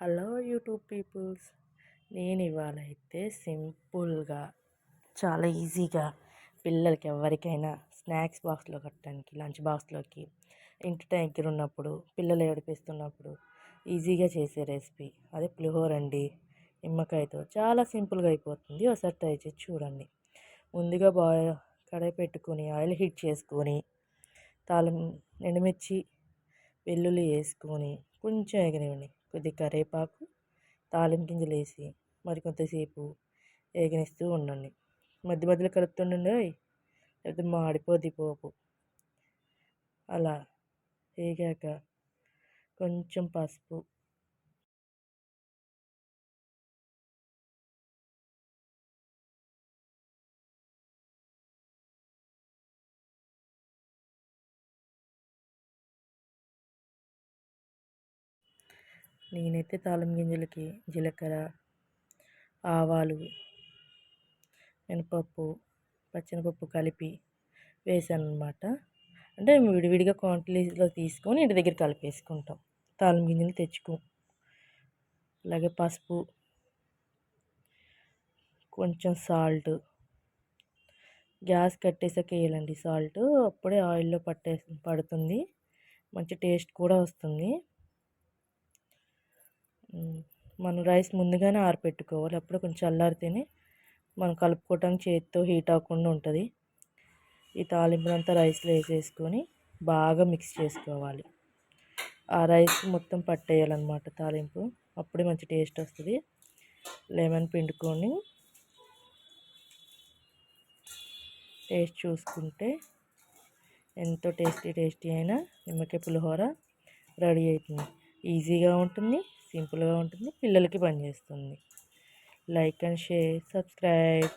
Hello YouTube peoples, నేను ఇవాళ అయితే సింపుల్గా చాలా ఈజీగా పిల్లలకి ఎవరికైనా స్నాక్స్ బాక్స్లో కట్టడానికి, లంచ్ బాక్స్లోకి ఇంటి దగ్గర ఉన్నప్పుడు పిల్లలు ఏడిపిస్తున్నప్పుడు ఈజీగా చేసే రెసిపీ అదే పులిహోర అండి. నిమ్మకాయతో చాలా సింపుల్గా అయిపోతుంది. ఒకసారి ట్రై చేసి చూడండి. ముందుగా కడాయి పెట్టుకొని ఆయిల్ హీట్ చేసుకొని తాలిం ఎండుమిర్చి వెల్లుల్లి వేసుకొని కొంచెం ఎగనివ్వండి. కొద్దిగా కరివేపాకు, తాలింపు గింజలు వేసి మరి కొంతసేపు వేగనిస్తూ ఉండండి. మధ్య మధ్యలో కలుపుతుండండి, లేకపోతే మాడిపోద్ది పోపు. అలా వేగాక కొంచెం పసుపు, నేనైతే తాలింపు గింజలకి జీలకర్ర, ఆవాలు, మినపప్పు, పచ్చెనపప్పు కలిపి వేసాను అనమాట. అంటే విడివిడిగా క్వాంటిటీలో తీసుకొని ఇంటి దగ్గర కలిపేసుకుంటాం. తాలింపు గింజలు అలాగే పసుపు, కొంచెం సాల్ట్, గ్యాస్ కట్టేసాక వేయాలండి సాల్ట్. అప్పుడే ఆయిల్లో పడుతుంది, మంచి టేస్ట్ కూడా వస్తుంది. మనం రైస్ ముందుగానే ఆరపెట్టుకోవాలి. అప్పుడు కొంచెం చల్లారితేనే మనం కలుపుకోవటానికి చేతితో హీట్ అవ్వకుండా ఉంటుంది. ఈ తాలింపునంతా రైస్లో వేసేసుకొని బాగా మిక్స్ చేసుకోవాలి. ఆ రైస్ మొత్తం పట్టేయాలన్నమాట తాలింపు. అప్పుడే మంచి టేస్ట్ వస్తుంది. లెమన్ పిండుకొని టేస్ట్ చూసుకుంటే ఎంతో టేస్టీ అయిన నిమ్మకాయ పులిహోర రెడీ అవుతుంది. ఈజీగా ఉంటుంది, సింపుల్గా ఉంటుంది, పిల్లలకి పనిచేస్తుంది. Like and share, subscribe.